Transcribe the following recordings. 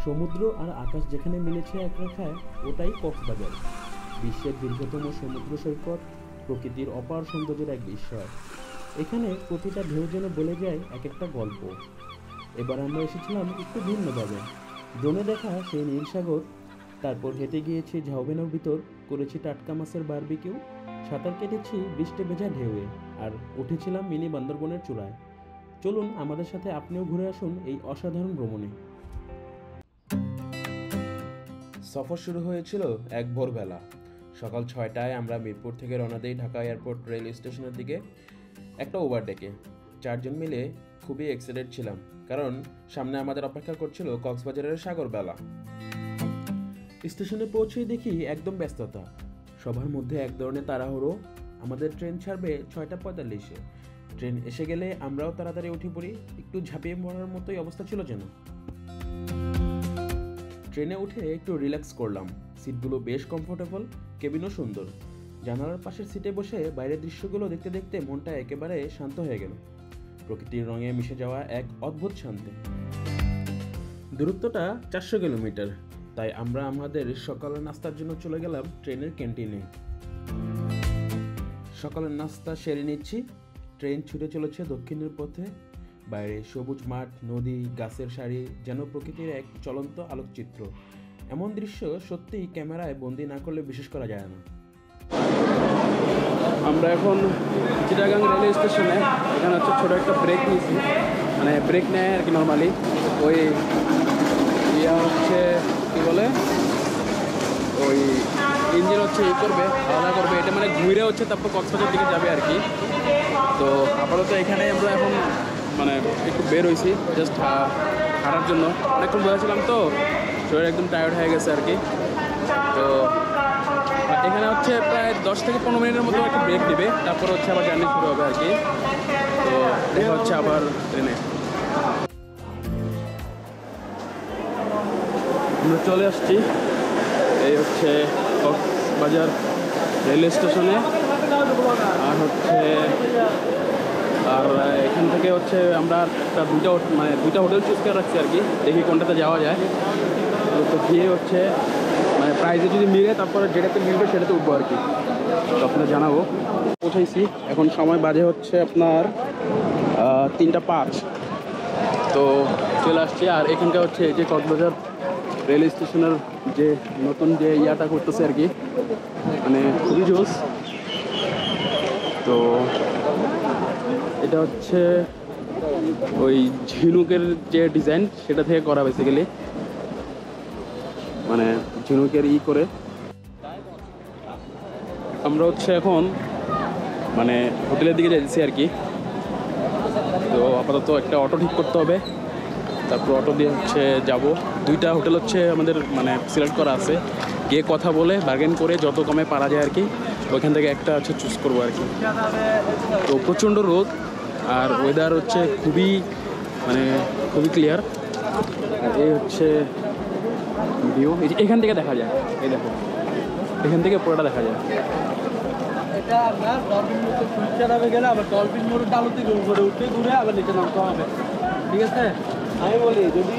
সমুদ্র আর আকাশ যেখানে মিলেছে এক রেখায়, ওটাই কক্সবাজার। বিশ্বের দীর্ঘতম সমুদ্র সৈকত, প্রকৃতির অপার সৌন্দর্যের এক বিস্ময়। এখানে প্রতিটা ঢেউ যেন বলে যায় এক একটা গল্প। এবার আমরা এসেছিলাম একটু ভিন্নভাবে। ড্রোনে দেখা সেই নীল সাগর, তারপর হেঁটে গিয়েছি ঝাউবেনের ভিতর, করেছি টাটকা মাছের বারবিকিউ, সাঁতার কেটেছি বৃষ্টি ভেজা ঢেউয়ে, আর উঠেছিলাম মিনি বান্দরবনের চূড়ায়। চলুন আমাদের সাথে আপনিও ঘুরে আসুন এই অসাধারণ ভ্রমণে। সফর শুরু হয়েছিল এক ভোরবেলা। সকাল 6টায় আমরা মিরপুর থেকে রওনা দিই ঢাকা এয়ারপোর্ট রেল স্টেশনের দিকে একটা ওভারটেকে। 4জন মিলে খুবই এক্সাইটেড ছিলাম, কারণ সামনে আমাদের অপেক্ষা করছিল কক্সবাজারের সাগরবেলা। স্টেশনে পৌঁছেই দেখি একদম ব্যস্ততা, সবার মধ্যে এক ধরনের তাড়াহুড়ো। আমাদের ট্রেন ছাড়বে 6টা 45-এ। ট্রেন এসে গেলে আমরাও তাড়াতাড়ি উঠে পড়ি, একটু ঝাঁপিয়ে পড়ার মতোই অবস্থা ছিল যেন। ট্রেনে উঠে একটু রিল্যাক্স করলাম। সিটগুলো বেশ কমফোর্টেবল, কেবিনও সুন্দর। জানালার পাশের সিটে বসে বাইরের দৃশ্যগুলো দেখতে দেখতে মনটা একেবারে শান্ত হয়ে গেল। প্রকৃতির রঙে মিশে যাওয়া এক অদ্ভুত শান্তি। দূরত্বটা 400 কিলোমিটার, তাই আমরা আমাদের সকালের নাস্তার জন্য চলে গেলাম ট্রেনের ক্যান্টিনে। সকালের নাস্তা সেরে নিচ্ছি। ট্রেন ছুটে চলেছে দক্ষিণের পথে। বাইরে সবুজ মাঠ, নদী, গাছের সারি, যেন প্রকৃতির এক চলন্ত আলোকচিত্র। এমন দৃশ্য সত্যিই ক্যামেরায় বন্দি না করলে বিশ্বাস করা যায় না। আমরা এখন চিটাগাং রেলওয়ে স্টেশনে। এখানে হচ্ছে ছোটো একটা ব্রেক নিয়েছি, মানে ব্রেক নেয় আর কি নর্মালি। ওই ইয়া হচ্ছে কী বলে, ওই ইঞ্জিন হচ্ছে করবে, আলাদা করবে, এটা মানে ঘুরে হচ্ছে তারপর কক্সবাজার দিকে যাবে আর কি। তো আপাতত এখানে আমরা এখন মানে একটু বের হয়েছি জাস্ট হাঁটার জন্য। অনেকক্ষণ বসেছিলাম তো শরীর একদম টায়ার্ড হয়ে গেছে আর কি। তো এখানে হচ্ছে প্রায় 10 থেকে 15 মিনিটের মতো একটা ব্রেক দিবে, তারপর হচ্ছে আবার জার্নি শুরু হবে আর কি। তো দেখা হচ্ছে আবার ট্রেনে। আমরা চলে আসছি, এই হচ্ছে কক্সবাজার রেলওয়ে স্টেশনে। আর এখান থেকে হচ্ছে আমরা দুইটা হোটেল চুজ করে রাখছি আর কি, দেখি কোনটাতে যাওয়া যায়। তো গিয়ে হচ্ছে মানে প্রাইসে যদি মিলে তারপরে যেটাতে মিলবে সেটাতে উঠবো আর কি। তো আপনার জানাবো। পৌঁছাইছি, এখন সময় বাজে হচ্ছে আপনার 3টা 5। তো চলে আসছি। আর এখানকার হচ্ছে এই যে কক্সবাজার রেলওয়ে স্টেশনের যে নতুন যে ইয়াটা করতেছে আর কি, মানে খুবই জোস। তো এটা হচ্ছে ওই ঝিনুকের যে ডিজাইন সেটা থেকে করা বেসিক্যালি, মানে ঝিনুকের করে। আমরা হচ্ছে এখন মানে হোটেলের দিকে যাচ্ছি আর কি। তো আপাতত একটা অটো ঠিক করতে হবে, তারপর অটো দিয়ে হচ্ছে যাব। 2টা হোটেল হচ্ছে আমাদের মানে সিলেক্ট করা আছে, গিয়ে কথা বলে বার্গেন করে যত কমে পারা যায় আর কি, ওইখান থেকে একটা হচ্ছে চুজ করবো আর কি। তো প্রচণ্ড রোদ আর ওয়েদার হচ্ছে খুবই ক্লিয়ার। এই হচ্ছে ভিউ, এখান থেকে দেখা যায়, এই দেখো এখান থেকে পুরোটা দেখা যায়। এটা আপনার ডলফিন মোড়ে সুইচারাবে গেলে আবার ডলফিন মোড়ের ডালু থেকে উপরে উঠে ঘুরে আবার নিচে নামতে হবে, ঠিক আছে? আমি বলি যদি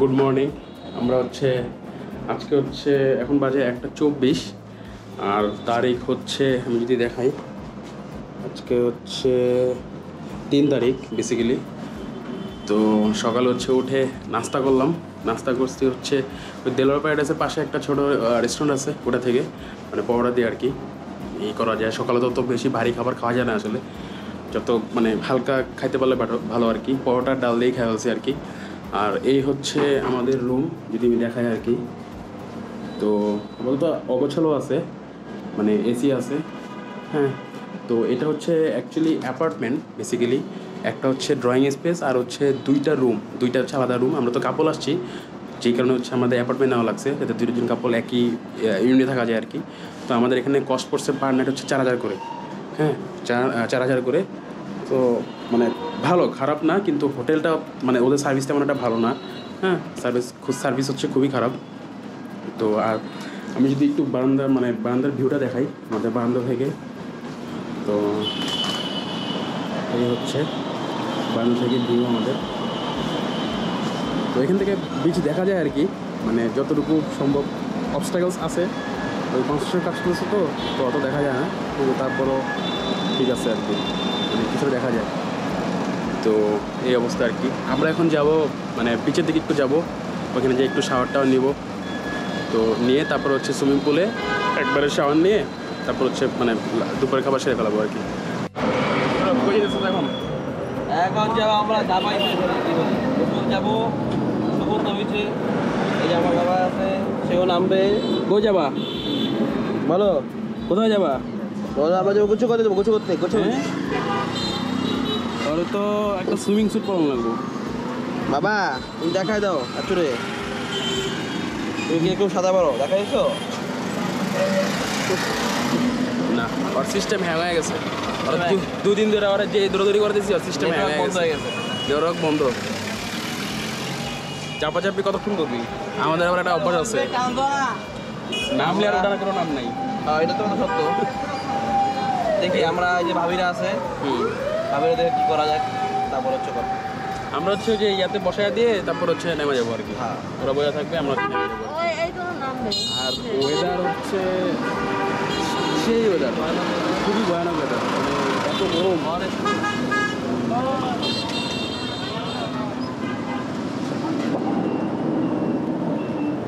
গুড মর্নিং। আমরা হচ্ছে আজকে হচ্ছে এখন বাজে 1টা 24 আর তারিখ হচ্ছে আমি যদি দেখাই, আজকে হচ্ছে 3 তারিখ বেসিক্যালি। তো সকালে হচ্ছে উঠে নাস্তা করলাম। নাস্তা করছি হচ্ছে ওই দেলোয়ার প্যারাডাইসের পাশে একটা ছোটো রেস্টুরেন্ট আছে, ওটা থেকে মানে পরোটা দিয়ে আর কি এই করা যায়। সকালে তো বেশি ভারী খাবার খাওয়া যায় না আসলে, যত মানে হালকা খাইতে পারলে ভালো আর কি। পরোটা ডাল দিয়েই খাওয়া হচ্ছে আর কি। আর এই হচ্ছে আমাদের রুম, যদি আমি দেখাই আর কি। তো বলতো অগোছালো আছে, মানে এসি আছে, হ্যাঁ। তো এটা হচ্ছে অ্যাকচুয়ালি অ্যাপার্টমেন্ট বেসিক্যালি। একটা হচ্ছে ড্রয়িং স্পেস আর হচ্ছে 2টা রুম, 2টা হচ্ছে আলাদা রুম। আমরা তো কাপল আসছি, যেই কারণে হচ্ছে আমাদের অ্যাপার্টমেন্ট নেওয়া লাগছে, যাতে 2জন কাপল একই ইউনিটে থাকা যায় আর কি। তো আমাদের এখানে কস্ট পড়ছে পার নাইট হচ্ছে 4000 করে, হ্যাঁ 4000 করে। তো মানে ভালো, খারাপ না, কিন্তু হোটেলটা মানে ওদের সার্ভিসটা মানে ভালো না, হ্যাঁ। সার্ভিস হচ্ছে খুবই খারাপ। তো আর আমি যদি একটু বারান্দার ভিউটা দেখাই আমাদের বারান্দা থেকে, তো এই হচ্ছে বারান্দা থেকে ভিউ আমাদের। তো এখান থেকে বিচ দেখা যায় আর কি, মানে যতটুকু সম্ভব। অবস্টাকলস আছে, ওই কনস্ট্রাকশন কাজ করছে তো অত দেখা যায় না, কিন্তু তারপরও ঠিক আছে আর কি, মানে কিছুটা দেখা যায়। তো এই অবস্থা আর কি। আমরা এখন যাব মানে বিচের দিকে একটু যাব, ওখানে যে একটু শাওয়ারটাও নিব। তো নিয়ে তারপর হচ্ছে সুইমিং পুলে একবারে শাওয়ার নিয়ে তারপর হচ্ছে মানে দুপুরের খাবার সেরে ফেলাবো আর কি। এখন এখন যাবো আমরা দাবাইতে যাবো সুবর্ণ বিচে। এই যে আমার বাবা আছে, সেও নামবে। কই যাবা বলো, কোথায় যাবা? বলো আমরা যাবো গোছু করতে, গোছু করতে, গোছু। তাহলে তো একটা সুইমিং স্যুট পরানো লাগবো। বাবা তুমি দেখাই দাও আচুরে, তুমি কি একটু সাদা পারো? দেখাইছো না, ওর সিস্টেম হ্যাং হয়ে গেছে। দুদিন ধরে ওরা যে দৌড়াদৌড়ি করে দিয়েছি, ওর সিস্টেম হ্যাং হয়ে গেছে। নেটওয়ার্ক বন্ধ। চাপাচাপি কতক্ষণ করবি? আমাদের আবার একটা অভ্যাস আছে, নামলে আর ওটার কোনো নাম নাই। এটা তো সত্য। দেখি আমরা এই যে ভাবিরা আছে, ভাবিরা দেখে কি করা যায়, তারপর হচ্ছে কথা। আমরা হচ্ছে যে ইয়াতে বসায় দিয়ে তারপর হচ্ছে নেমে যাবো আর কি। হ্যাঁ, ওরা বসে থাকবে, আমরা হচ্ছে নেমে যাবো। আর ওয়েদার হচ্ছে সেই ওয়েদার, খুবই ভয়ানক ওয়েদার, মানে এত গরম।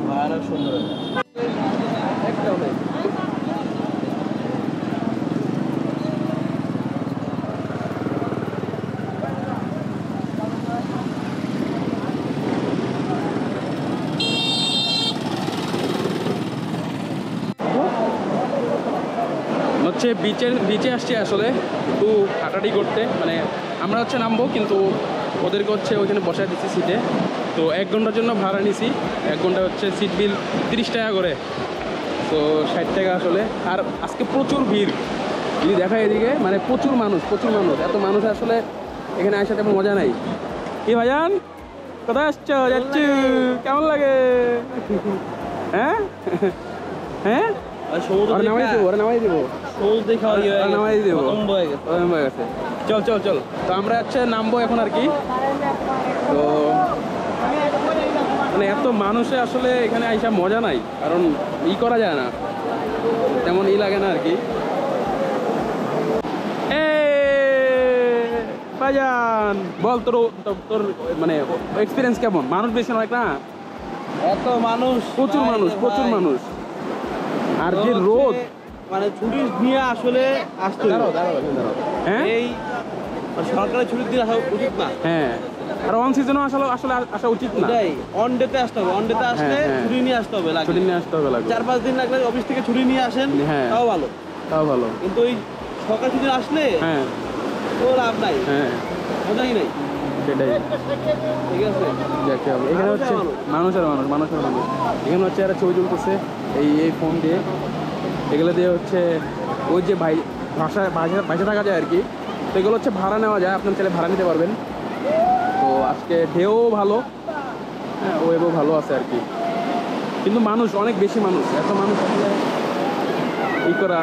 ভয়ানক সুন্দর একদম। হচ্ছে বিচে আসছে আসলে একটু হাঁটাহাঁটি করতে, মানে আমরা হচ্ছে নামবো কিন্তু ওদেরকে হচ্ছে ওইখানে বসায় দিচ্ছি সিটে। তো 1 ঘন্টার জন্য ভাড়া নিছি, 1 ঘন্টা হচ্ছে সিট বিল 30 টাকা করে, তো 60 টাকা আসলে। আর আজকে প্রচুর ভিড়, যদি দেখা এদিকে মানে প্রচুর মানুষ। এত মানুষ আসলে এখানে আসার তেমন মজা নাই। কি ভাইজান, কোথায় আসছো? যাচ্ছ? কেমন লাগে? হ্যাঁ হ্যাঁ, নামাই দেবো, ওরা নামাই দেবো, নামাই দেবো। চল চল চল, তো আমরা হচ্ছে নামবো এখন আর কি। তো মানে এত মানুষে আসলে এখানে আইসা মজা নাই, কারণ করা যায় না, তেমন লাগে না আর কি। ভাইজান বল, তোর মানে এক্সপিরিয়েন্স কেমন? মানুষ বেশি নয় না? এত মানুষ, প্রচুর মানুষ। আর যে রোদ, মানে ছুটি নিয়ে আসলে আসতে হ্যাঁ, এই সরকারের ছুটির দিন আসা উচিত না। হ্যাঁ, আর অন সিজনও আসলে আসা উচিত না। অন ডেতে আসতে হবে, অন ডেতে আসলে ছুটি নিয়ে আসতে হবে, ছুটি নিয়ে আসতে হবে, 4-5 দিন লাগলে অফিস থেকে ছুটি নিয়ে আসেন, হ্যাঁ তাও ভালো। কিন্তু ওই সরকার ছুটি আসলে হ্যাঁ ও লাভ নাই, হ্যাঁ, মজাই নাই। সেটাই, ঠিক আছে। দেখতে হবে। এখানে হচ্ছে মানুষ। এখানে হচ্ছে এরা ছবি তুলতেছে এই ফোন দিয়ে, এগুলো দিয়ে হচ্ছে ওই যে ভাষা থাকা যায় আর কি। তো এগুলো হচ্ছে ভাড়া নেওয়া যায়, আপনার চাইলে ভাড়া নিতে পারবেন। তো আজকে ঢেউ ভালো, হ্যাঁ, ওয়েবও ভালো আছে আর কি, কিন্তু মানুষ অনেক বেশি, এত মানুষ আসলে করা।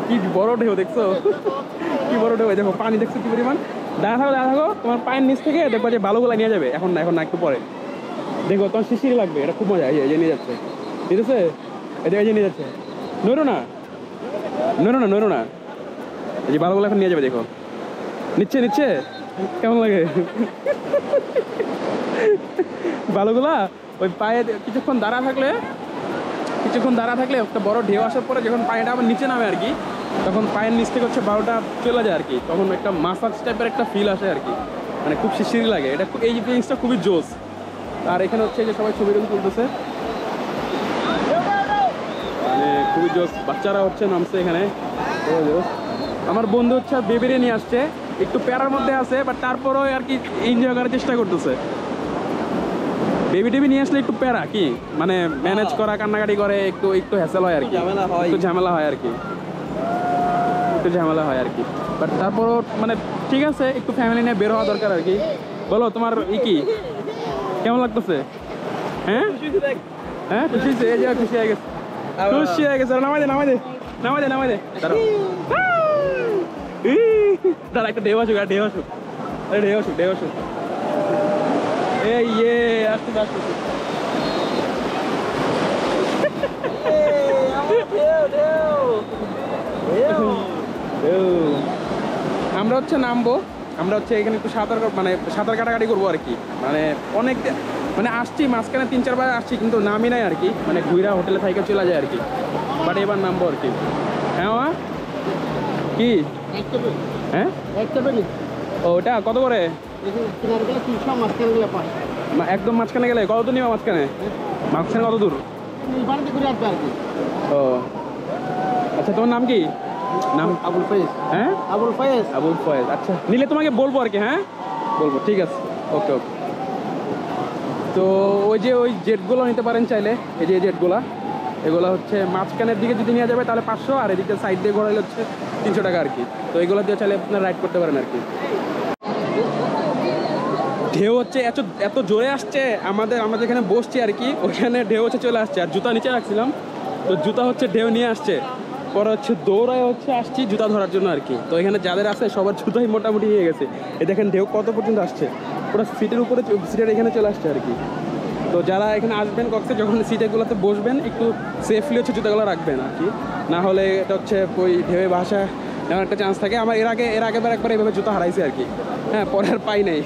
কি বড় ঢেউ দেখছো, কি বড় ঢেউ, দেখো পানি দেখছো কি পরিমাণ। দাঁড়া থাকো, তোমার পায়ের নিচ থেকে দেখবা যে বালুগুলা নিয়ে যাবে। এখন না, একটু পরে দেখো, তোমার শিশির লাগবে, এটা খুব মজা। এই যে নিয়ে যাচ্ছে, ঠিক আছে, এই যে নিয়ে যাচ্ছে। নড়ো না, এই যে বালুগুলো এখন নিয়ে যাবে, দেখো নিচ্ছে। কেমন লাগে বালুগুলা? ওই পায়ে কিছুক্ষণ দাঁড়া থাকলে একটা বড় ঢেউ আসার পরে যখন পায়েটা আবার নিচে নামে আর কি, তখন পায়ের নিচ থেকে হচ্ছে বালুটা চলে যায় আর কি, তখন একটা মাসাজ টাইপের একটা ফিল আসে আর কি, মানে খুব শিরশিরি লাগে। এটা এই জিনিসটা খুবই জোস। আর এখানে হচ্ছে যে সবাই ছবি তুলতেছে, মানে খুবই জোস। বাচ্চারা হচ্ছে নামছে এখানে। আমার বন্ধু হচ্ছে বেবিরে নিয়ে আসছে, একটু প্যারার মধ্যে আছে, বাট তারপরেও আর কি এনজয় করার চেষ্টা করতেছে। বেবি টেবি নিয়ে আসলে একটু প্যারা কি, মানে ম্যানেজ করা, কান্নাকাটি করে, একটু হ্যাসেল হয় আর কি, একটু ঝামেলা হয় আর কি, বাট তারপরও মানে ঠিক আছে, একটু ফ্যামিলি নিয়ে বের হওয়া দরকার আর কি। বলো তোমার কি কেমন লাগতেছে? হ্যাঁ খুশি হয়েছে, এই যে খুশি হয়ে গেছে। নামাই দে দাঁড়াও। দাঁড়া একটা ঢেউ আসুক, আর ঢেউ আসুক, আরে ঢেউ আসুক, ঢেউ আসুক। এই ইয়ে আসতে আসতে আমরা হচ্ছে নামবো, আমরা হচ্ছে এখানে একটু সাঁতার কাটাকাটি করবো আর কি। মানে অনেক আসছি মাঝখানে 3-4 বার আসছি, কিন্তু নামি নাই আর কি, মানে ঘুরা হোটেলে থাইকে চলে যায় আর কি। বাট এবার নামবো আর কি। হ্যাঁ মা কি হ্যাঁ ও ওটা কত করে? একদম মাঝখানে গেলে কত দূর নিবা? মাঝখানে কত দূর? ও আচ্ছা, তোমার নাম কি? নাম আবুল ফয়েজ। হ্যাঁ আবুল ফয়েজ। আবুল ফয়েজ, আচ্ছা নিলে তোমাকে বলবো আর কি। হ্যাঁ বলবো, ঠিক আছে, ওকে ওকে। তো ওই জেটগুলো নিতে পারেন চাইলে, এই যে জেটগুলা, এগুলো হচ্ছে মাঝখানের দিকে যদি নিয়ে যাবে তাহলে 500, আর এদিকে সাইড দিয়ে ঘোরাইলে হচ্ছে 300 টাকা আর কি। তো এইগুলো দিয়ে চাইলে আপনার রাইড করতে পারেন আর কি। ঢেউ হচ্ছে এত জোরে আসছে, আমরা যেখানে বসছি আর কি ওইখানে ঢেউ হচ্ছে চলে আসছে, আর জুতা নিচে রাখছিলাম, তো জুতা হচ্ছে ঢেউ নিয়ে আসছে, পরে হচ্ছে দৌড়ায় হচ্ছে আসছি জুতা ধরার জন্য আর কি। তো এখানে যাদের আছে সবার জুতাই মোটামুটি নিয়ে গেছে। এই দেখেন ঢেউ কত পর্যন্ত আসছে, পুরো সিটের উপরে, সিটের এখানে চলে আসছে আর কি। তো যারা এখানে আসবেন কক্সে, যখন সিটেগুলোতে বসবেন একটু সেফলি হচ্ছে জুতাগুলো রাখবেন আর কি, না হলে এটা হচ্ছে ওই ঢেউয়ে ভাষা এমন একটা চান্স থাকে। আমার এর আগেবার একবার এইভাবে জুতা হারাইছে আর কি। হ্যাঁ, পরে আর পাই নাই।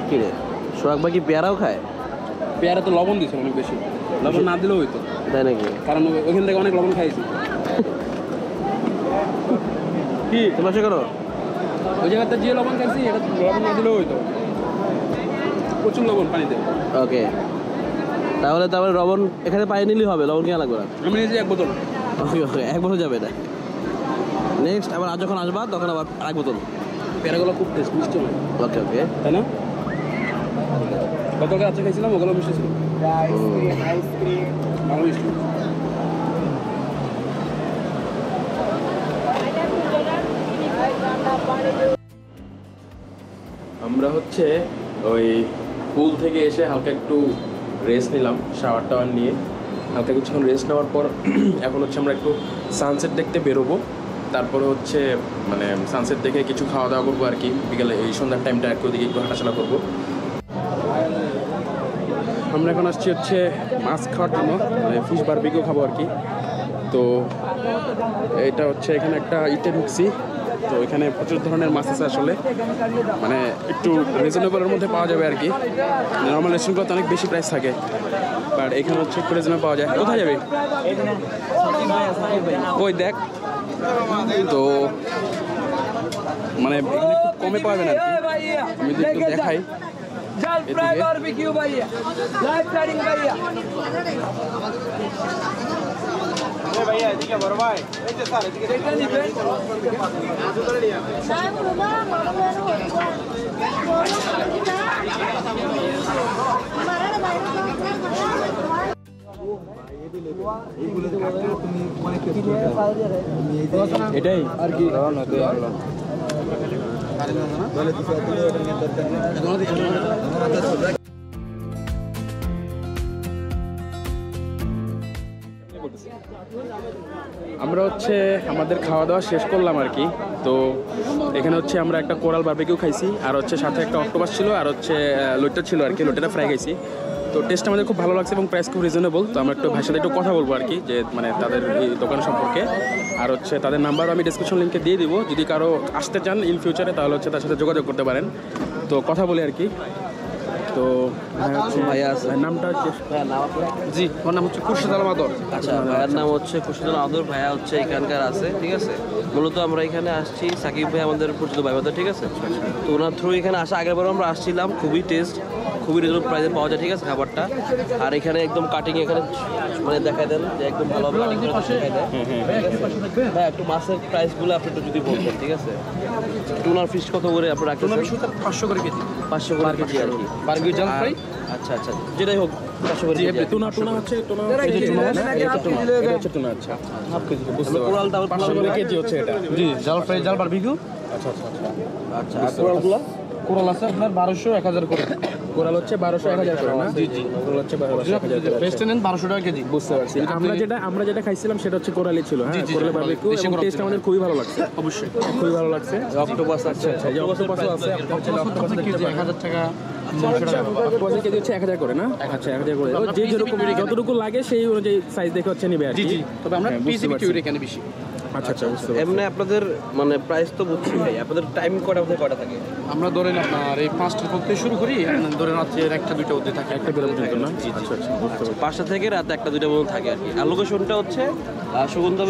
কি রে, সোহাগ ভাই কি পেয়ারাও খায়? পেয়ারা তো লবণ দিছে অনেক বেশি, লবণ না দিলেও হইতো, তাই নাকি? কারণ ওইখান থেকে অনেক লবণ খাইছি। কি তোমার সে করো? ওই জায়গাতে যে লবণ খাইছি এটা লবণ না দিলেও হইতো, প্রচুর লবণ পানিতে। ওকে, তাহলে লবণ এখানে পানি নিলেই হবে, লবণ কেনা লাগবে না। আমি নিয়েছি 1 বোতল। ওকে ওকে, 1 বোতল যাবে না। নেক্সট আবার যখন আসবা তখন আবার 1 বোতল। পেয়ারাগুলো খুব টেস্ট, মিষ্টি হয়, ওকে ওকে, তাই না? গতকাল রাত্রে খাইছিলাম, ওগুলো মিষ্টি ছিল, ভালো মিষ্টি। আমরা হচ্ছে ওই পুল থেকে এসে হালকা একটু রেস্ট নিলাম, শাওয়ার টাওয়ার নিয়ে হালকা কিছুক্ষণ রেস্ট নেওয়ার পর এখন হচ্ছে আমরা একটু সানসেট দেখতে বেরোবো। তারপরে হচ্ছে মানে সানসেট দেখে কিছু খাওয়া দাওয়া করবো আর কি, বিকেলে এই সন্ধ্যার টাইমটা আর কি ওদিকে একটু হাঁটাচলা করবো। আমরা এখন আসছি হচ্ছে মাছ খাওয়ার জন্য, মানে ফিশ বারবিকিউ খাবো আর কি। তো এটা হচ্ছে এখানে একটা ইটে ঢুকছি, তো এখানে প্রচুর ধরনের মাছ আছে আসলে, মানে একটু রিজনেবলের মধ্যে পাওয়া যাবে আর কি। নর্মাল রেস্টুরেন্টগুলোতে অনেক বেশি প্রাইস থাকে, বাট এখানে হচ্ছে একটু রিজনেবল পাওয়া যায়। কোথায় যাবে? ওই দেখ, তো মানে এখানে খুব কমে পাবেন আর কি। আমি যদি একটু দেখাই, এটাই আর কি। আমরা হচ্ছে আমাদের খাওয়া দাওয়া শেষ করলাম আর কি। তো এখানে হচ্ছে আমরা একটা কোরাল বারবিকিউ খাইছি, আর হচ্ছে সাথে একটা অক্টোপাস ছিল, আর হচ্ছে লইটা ছিল আর কি, লইটাটা ফ্রাই খাইছি। তো টেস্ট আমাদের খুব ভালো লাগছে এবং প্রাইস খুব রিজনেবল। তো আমরা একটু ভাইয়ের সাথে একটু কথা বলবো আর কি, যে মানে তাদের এই দোকান সম্পর্কে, আর হচ্ছে তাদের নাম্বারও আমি ডিসক্রিপশন লিঙ্কে দিয়ে দিব, যদি কারো আসতে চান ইন ফিউচারে তাহলে হচ্ছে তার সাথে যোগাযোগ করতে পারেন। তো কথা বলি আর কি। তো ভাইয়া আছে, নামটা হচ্ছে, জি আমার নাম হচ্ছে খুরশেদ আলম আদর। আচ্ছা, ভাইয়ার নাম হচ্ছে খুরশেদ আলম আদর। ভাইয়া হচ্ছে এখানকার আছে, ঠিক আছে। মূলত আমরা এখানে আসছি, সাকিব ভাই আমাদের পরিচিত ভাই বাদর, ঠিক আছে। তো ওনার থ্রু এখানে আসা, আগের বার আমরা আসছিলাম, খুবই টেস্ট, খুবই রিজনেবল প্রাইসে পাওয়া যায়, ঠিক আছে খাবারটা। আর এখানে একদম কাটিং, এখানে মানে দেখাই দেন যে একদম ভালো কাটিং করে দেখাই দেয়, ভাই একটু মাছের প্রাইসগুলো আপনি একটু যদি বলতেন, ঠিক আছে। টুনার ফিশ কত করে আপনি রাখতেছেন? 500 করে কেজি, 500 করে কেজি আর কি। বারবিকিউ জাল ফ্রাই। আচ্ছা আচ্ছা, যেটাই হোক 500 করে কেজি। টুনা হচ্ছে টুনা, এটা হচ্ছে টুনা। আচ্ছা, হাফ কেজি বুঝতে পারছি। কোরাল তাহলে 500 করে কেজি হচ্ছে এটা। জি, জাল ফ্রাই, জাল বারবিকিউ। আচ্ছা আচ্ছা আচ্ছা আচ্ছা, আর কোরালগুলো কোরাল আছে আপনার 1200-1000 করে। কোরাল হচ্ছে 1200-1000 করে না? জি জি। কোরাল হচ্ছে 1200-1000 করে। বেস্ট নেন 1200 টাকা কেজি। বুঝতে পারছি। আমরা যেটা খাইছিলাম সেটা হচ্ছে কোরালি ছিল, হ্যাঁ, কোরালের বারবিকিউ, এবং টেস্ট আমাদের খুবই ভালো লাগছে। অবশ্যই খুবই ভালো লাগছে। অক্টোপাস আছে, আচ্ছা, এই যে অক্টোপাসও আছে, অক্টোপাস কেজি 1000 টাকা। অক্টোপাসের কেজি হচ্ছে 1000 করে না? আচ্ছা, 1000 করে। ও যে যেরকম যতটুকু লাগে সেই অনুযায়ী সাইজ দেখে হচ্ছে নিবে আর জি কি। জি, তবে আমরা হ্যাঁ, পিসি বুঝতে বিক্রি পারছি। করি এখানে বেশি। আচ্ছা আচ্ছা, বুঝতে পারছি। এমনি আপনাদের মানে প্রাইস তো বুঝছি ভাই, আপনাদের টাইম কটা থেকে কটা থাকে? আমরা ধরেন আপনার এই 5টা থেকে শুরু করি, ধরেন রাত্রে 1টা-2টা অবধি থাকে। 1টা পর্যন্ত না? আচ্ছা আচ্ছা, বুঝতে পারছি। 5টা থেকে রাত 1টা-2টা পর্যন্ত থাকে আর কি। আর লোকেশনটা হচ্ছে সুগন্ধা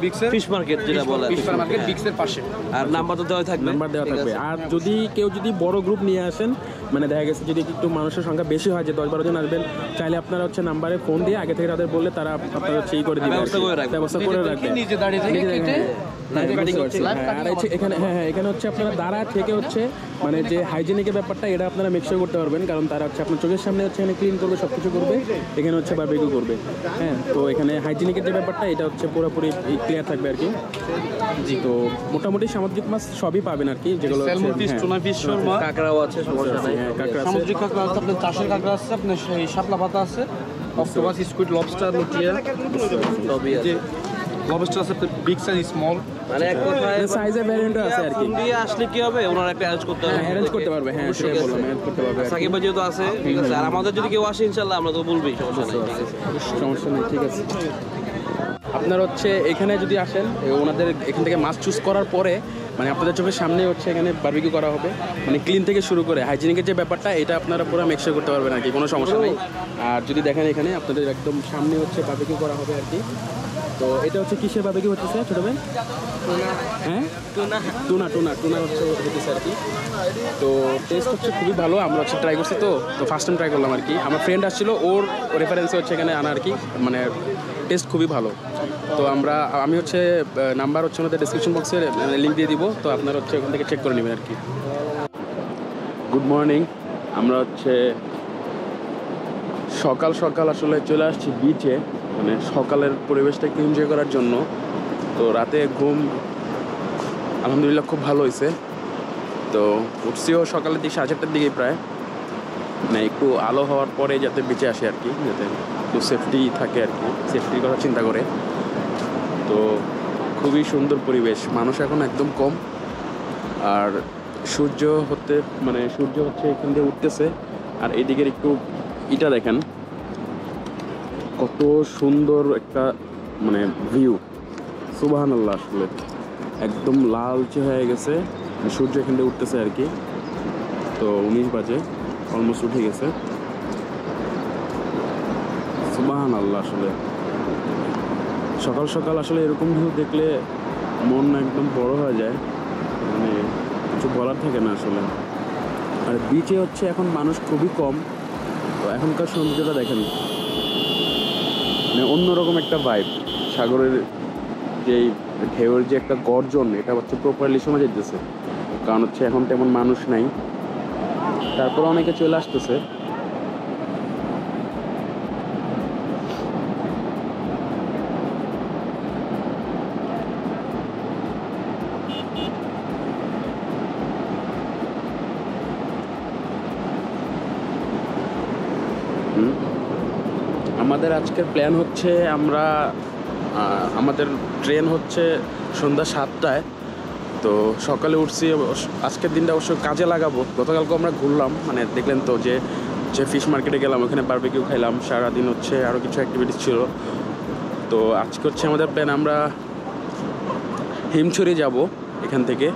বিচের ফিশ মার্কেট, যেটা বলে ফিশ মার্কেট বিক্সের পাশে। আর নাম্বার তো দেওয়া থাকবে, নাম্বার দেওয়া ঠিক থাকবে। আছে? আর যদি কেউ বড় গ্রুপ নিয়ে আসেন, মানে দেখা গেছে যদি একটু মানুষের সংখ্যা বেশি হয়, যে 10-12 জন আসবেন, চাইলে আপনারা হচ্ছে নাম্বারে ফোন দিয়ে আগে থেকে তাদের বললে তারা আপনারা হচ্ছে ই করে দিবে, ব্যবস্থা করে রাখবে। ব্যবস্থা করে রাখবে। নিজে দাঁড়িয়ে থেকে কেটে লাইভ কাটিং হচ্ছে। আর এখানে এখানে হচ্ছে আপনারা দাঁড়া থেকে হচ্ছে মানে যে হাইজেনিকের ব্যাপারটা এটা আপনারা মেকশিওর করতে পারবেন, কারণ তারা হচ্ছে আপনার চোখের সামনে হচ্ছে এখানে ক্লিন করবে, সব কিছু করবে, এখানে হচ্ছে বারবিকিউ করবে। হ্যাঁ, তো এখানে হাইজেনিকের যে ব্যাপারটা এটা হচ্ছে পুরোপুরি ক্লিয়ার থাকবে আর কি। জি, তো মোটামুটি সামুদ্রিক মাছ সবই পাবেন আর কি, যেগুলো স্যালমন ফিশ, টুনা ফিশ, শর্মা, কাঁকড়াও আছে, সমস্যা নাই। হ্যাঁ, কাঁকড়া আছে। সামুদ্রিক কাঁকড়া আছে, আপনার চাষের কাঁকড়া আছে, আপনার সেই শাপলা পাতা আছে, অক্টোপাস, স্কুইড, লবস্টার, লুটিয়া, সবই আছে। লবস্টার আছে আপনার বিগ সাইজ, স্মল। মানে এক কথায় সাইজের ভ্যারিয়েন্টও আছে আর কি। ফোন দিয়ে আসলে কি হবে, ওনারা একটা অ্যারেঞ্জ করতে হবে। হ্যাঁ, অ্যারেঞ্জ করতে পারবে, হ্যাঁ সেটাই বললাম, অ্যারেঞ্জ করতে পারবে আর কি। সাকিব ভাই যেহেতু আছে, ঠিক আছে। আর আমাদের যদি কেউ আসে ইনশাল্লাহ আমরা তো বলবি, সমস্যা নেই, ঠিক আছে। সমস্যা নেই, ঠিক আছে। আপনার হচ্ছে এখানে যদি আসেন, ওনাদের এখান থেকে মাছ চুজ করার পরে মানে আপনাদের চোখের সামনে হচ্ছে এখানে বারবিকিউ করা হবে, মানে ক্লিন থেকে শুরু করে হাইজিনিকের যে ব্যাপারটা এটা আপনারা পুরো মেকশিওর করতে পারবেন আর কি, কোনো সমস্যা নেই। আর যদি দেখেন এখানে আপনাদের একদম সামনে হচ্ছে বারবিকিউ করা হবে আর কি। তো এটা হচ্ছে কিসের বারবিকিউ হচ্ছে স্যার, ছোটো ভাই? হ্যাঁ, টুনা হচ্ছে হতেছে আর কি। তো টেস্ট হচ্ছে খুবই ভালো, আমরা হচ্ছে ট্রাই করছি, তো ফার্স্ট টাইম ট্রাই করলাম আর কি। আমার ফ্রেন্ড আসছিল, ওর রেফারেন্সে হচ্ছে এখানে আনা আর কি, মানে টেস্ট খুবই ভালো। তো আমি হচ্ছে নাম্বার হচ্ছে আমাদের ডিসক্রিপশন বক্সে লিঙ্ক দিয়ে দিব, তো আপনারা হচ্ছে ওখান থেকে চেক করে নেবেন আর কি। গুড মর্নিং, আমরা হচ্ছে সকাল সকাল আসলে চলে আসছি বিচে, মানে সকালের পরিবেশটা একটু এনজয় করার জন্য। তো রাতে ঘুম আলহামদুলিল্লাহ খুব ভালো হয়েছে। তো উঠছিও সকালের দিকে 7:30টার দিকে প্রায়, মানে একটু আলো হওয়ার পরে যাতে বিচে আসে আর কি, যাতে একটু সেফটি থাকে আর কি, সেফটির কথা চিন্তা করে। তো খুবই সুন্দর পরিবেশ, মানুষ এখন একদম কম। আর সূর্য হচ্ছে এখান দিয়ে উঠতেছে। আর এইদিকের একটু ইটা দেখেন, কত সুন্দর একটা মানে ভিউ, সুবহানাল্লাহ। আসলে একদম লালচে হয়ে গেছে, সূর্য এখান দিয়ে উঠতেছে আর কি। তো 19 বাজে, অলমোস্ট উঠে গেছে। সুবহানাল্লাহ, আসলে সকাল সকাল আসলে এরকম ভিউ দেখলে মন একদম বড় হয়ে যায়, মানে কিছু বলার থাকে না আসলে। আর বিচে হচ্ছে এখন মানুষ খুবই কম। তো এখনকার সৌন্দর্যটা দেখেন, মানে অন্যরকম একটা ভাইব। সাগরের যেই ঢেউয়ের যে একটা গর্জন, এটা হচ্ছে প্রপারলি শোনা যেতেছে, কারণ হচ্ছে এখন তেমন মানুষ নাই, তারপর অনেকে চলে আসতেছে। আমাদের আজকের প্ল্যান হচ্ছে আমাদের ট্রেন হচ্ছে সন্ধ্যা 7টায়। তো সকালে উঠছি, আজকের দিনটা অবশ্য কাজে লাগাবো। গতকালকে আমরা ঘুরলাম, মানে দেখলেন তো যে ফিশ মার্কেটে গেলাম, ওখানে বারবিকিউ খাইলাম, সারাদিন হচ্ছে আরও কিছু অ্যাক্টিভিটিস ছিল। তো আজকে হচ্ছে আমাদের প্ল্যান, আমরা হিমছড়ি যাব এখান থেকে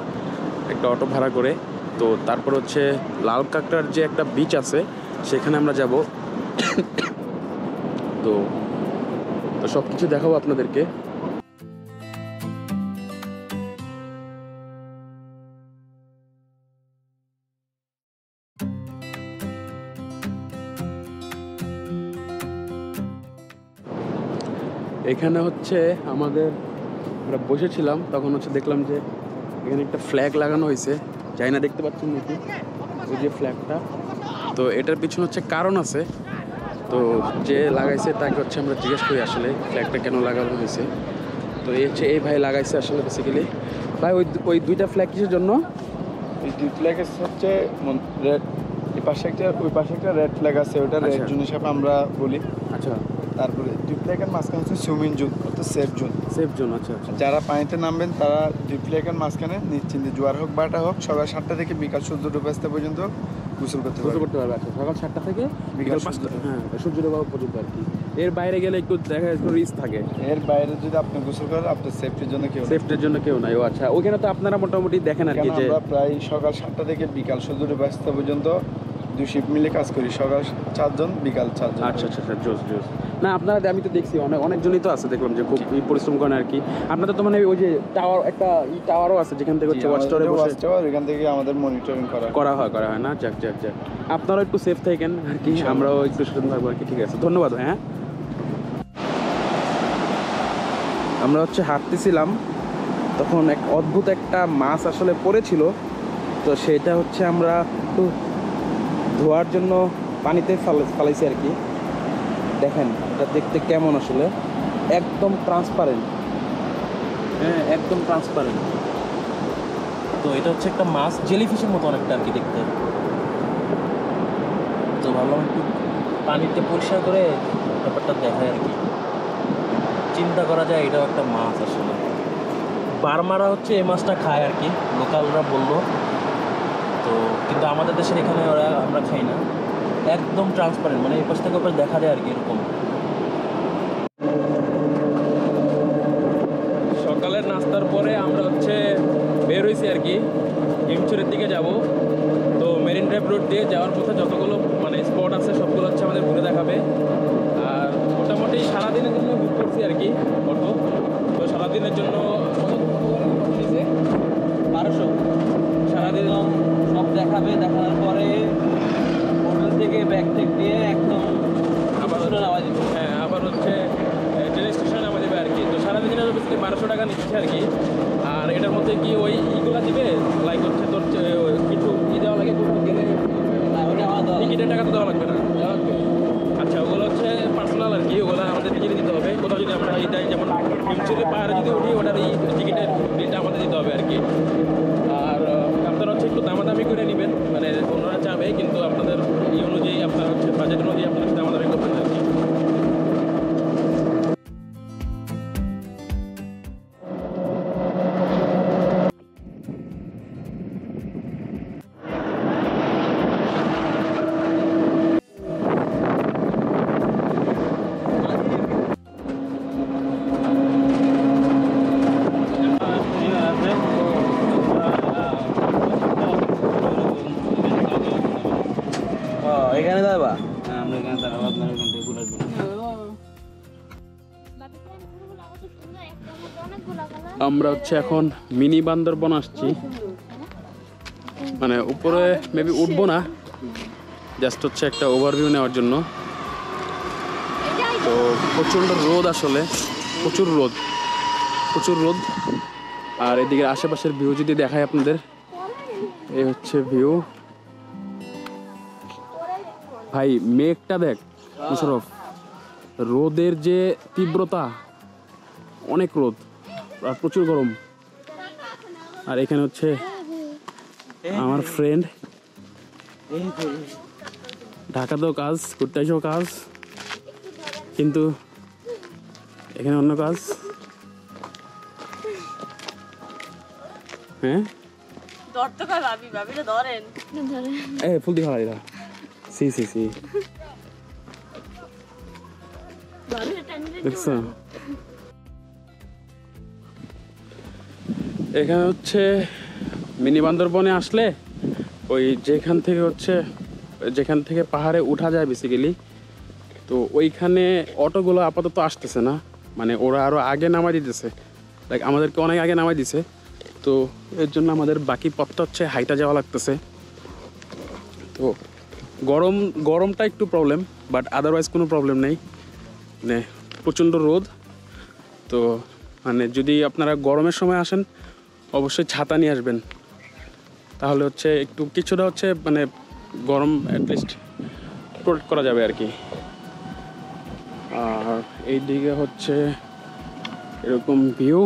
একটা অটো ভাড়া করে। তো তারপর হচ্ছে লাল কাঁকড়ার যে একটা বিচ আছে সেখানে আমরা যাব। তো সব কিছু দেখাবো আপনাদেরকে। এখানে হচ্ছে আমরা বসেছিলাম, তখন হচ্ছে দেখলাম যে এখানে একটা ফ্ল্যাগ লাগানো হয়েছে, যাই না দেখতে পাচ্ছেন নাকি ওই যে ফ্ল্যাগটা। তো এটার পিছনে হচ্ছে কারণ আছে। তো যে লাগাইছে তাকে হচ্ছে আমরা জিজ্ঞেস করি আসলে ফ্ল্যাগটা কেন লাগানো হয়েছে। তো এই ভাই লাগাইছে আসলে বেসিক্যালি। ভাই ওই 2টা ফ্ল্যাগ কিসের জন্য? এই দুই ফ্ল্যাগ হচ্ছে রেড, এই পাশে একটা ওই পাশে একটা রেড ফ্ল্যাগ আছে, ওটা রেড জোন হিসাবে আমরা বলি। আচ্ছা, তারপরে দুই ফ্ল্যাগের মাঝখানে হচ্ছে সুইমিং জোন, অর্থাৎ সেফ জোন। সেফ জোন, আচ্ছা আচ্ছা। যারা পানিতে নামবেন তারা দুই ফ্ল্যাগের মাঝখানে নিশ্চিন্তে, জোয়ার হোক বাটা হোক, সকাল 7টা থেকে বিকাল সূর্য ডুবাস্তা পর্যন্ত গোসল করতে পারবে। আচ্ছা, সকাল 7টা থেকে বিকাল বিকাল 5টা, হ্যাঁ, সূর্য ডোবা পর্যন্ত আর কি। এর বাইরে গেলে একটু দেখা একটু রিস্ক থাকে। এর বাইরে যদি আপনি গোসল করেন, আপনার সেফটির জন্য কেউ নেই। সেফটির জন্য কেউ নাই। ও আচ্ছা, ওইখানে তো আপনারা মোটামুটি দেখেন আর কি কেন যে আমরা প্রায় সকাল 7টা থেকে বিকাল সূর্য ডুবাস্তা পর্যন্ত 2 শিফট মিলে কাজ করি, সকাল 4 জন, বিকাল 4 জন। আচ্ছা আচ্ছা আচ্ছা, জোস জোস। না আপনারা, আমি তো দেখছি অনেকজনই তো আছে, দেখলাম যে খুব পরিশ্রম করেন আর কি। আপনাদের তো মানে ওই যে টাওয়ার, একটা টাওয়ারও আছে যেখান থেকে হচ্ছে ওয়াচ টাওয়ারে বসে এখান থেকে আমাদের মনিটরিং করা হয় না? যাক যাক যাক, আপনারাও একটু সেফ থাকেন আর কি, আমরাও একটু সচেতন থাকবো আর কি। ঠিক আছে, ধন্যবাদ। হ্যাঁ, আমরা হচ্ছে হাঁটতেছিলাম, তখন এক অদ্ভুত একটা মাছ আসলে পড়েছিল, তো সেটা হচ্ছে আমরা একটু ধোয়ার জন্য পানিতে ফালাইছি আর কি। দেখেন এটা দেখতে কেমন, আসলে একদম ট্রান্সপারেন্ট। হ্যাঁ, একদম ট্রান্সপারেন্ট। তো এটা হচ্ছে একটা মাছ, জেলিফিশের মতো অনেকটা আর কি দেখতে। তো ভাবলাম একটু পানিতে পরিষ্কার করে ব্যাপারটা দেখায় আর কি। চিন্তা করা যায় এটাও একটা মাছ আসলে। বার্মারা হচ্ছে এই মাছটা খায় আর কি, লোকালরা বললো তো, কিন্তু আমাদের দেশের এখানে আমরা খাই না। একদম ট্রান্সপারেন্ট, মানে এই পাশ থেকে ওপাশ দেখা যায় আর কি এরকম। সকালের নাস্তার পরে আমরা হচ্ছে বের হয়েছি আর কি, হিমচুরের দিকে যাব। তো মেরিন ড্রাইভ রোড দিয়ে যাওয়ার পথে যতগুলো মানে স্পট আছে সবগুলো হচ্ছে আমাদের ঘুরে দেখাবে। আর মোটামুটি সারাদিনের জন্য বুক করছি আর কি অটো। তো সারাদিনের জন্য 1200 সারাদিন সব দেখাবে। দেখানোর পরে হোটেল থেকে ব্যাগ টেক দিয়ে একদম আবার নামা দিবে। হ্যাঁ, আবার হচ্ছে ট্রেন স্টেশনে নামা দেবে আর কি। তো সারাদিনের 1200 টাকা নিচ্ছে আর কি। আর এটার মধ্যে কি ওই ইগুলো দিবে, লাইক হচ্ছে তোর কিছু দেওয়া লাগে, টিকিটের টাকা তো দেওয়া লাগবে না? আচ্ছা, ওগুলো হচ্ছে পার্সোনাল আর কি, ওগুলো আমাদের নিজেরই দিতে হবে। কোথাও যদি আমরা এটাই যেমন হিমচুরি পাহাড়ে যদি উঠি, ওটার এই টিকিটের বিলটা আমাদের দিতে হবে আর কি। আর আপনারা হচ্ছে একটু দামাদামি করে নেবেন, মানে অন্যরা চাবে, কিন্তু আপনাদের এই অনুযায়ী, আপনার হচ্ছে বাজেট অনুযায়ী আপনারা দামাদামি করবেন আর কি। এখানে দাঁড়াবা? হ্যাঁ, আমরা এখানে দাঁড়াবো, আপনার ওখান থেকে ঘুরে আসবো। আমরা হচ্ছে এখন মিনি বান্দরবন আসছি, মানে উপরে মেবি উঠবো না, জাস্ট হচ্ছে একটা ওভারভিউ নেওয়ার জন্য। তো প্রচণ্ড রোদ, আসলে প্রচুর রোদ। আর এদিকে আশেপাশের ভিউ যদি দেখায় আপনাদের, এই হচ্ছে ভিউ। ভাই মেঘটা দেখ মুশারফ, রোদের যে তীব্রতা, অনেক রোদ আর প্রচুর গরম। আর এখানে হচ্ছে আমার ফ্রেন্ড, ঢাকাতেও কাজ, ঘুরতে এসেও কাজ, কিন্তু এখানে অন্য কাজ। হ্যাঁ, ফুল দেখা যায়। সি দেখছো, এখানে হচ্ছে মিনি বান্দরবনে আসলে ওই যেখান থেকে পাহাড়ে উঠা যায় বেসিক্যালি, তো ওইখানে অটোগুলো আপাতত আসতেছে না, মানে ওরা আরও আগে নামাই দিতেছে, লাইক আমাদেরকে অনেক আগে নামাই দিছে। তো এর জন্য আমাদের বাকি পথটা হচ্ছে হাইটা যাওয়া লাগতেছে। তো গরমটা একটু প্রবলেম, বাট আদারওয়াইজ কোনো প্রবলেম নেই, মানে প্রচণ্ড রোদ। তো মানে যদি আপনারা গরমের সময় আসেন, অবশ্যই ছাতা নিয়ে আসবেন, তাহলে হচ্ছে একটু কিছুটা হচ্ছে মানে গরম অ্যাটলিস্ট প্রোটেক্ট করা যাবে আর কি। আর এই দিকে হচ্ছে এরকম ভিউ।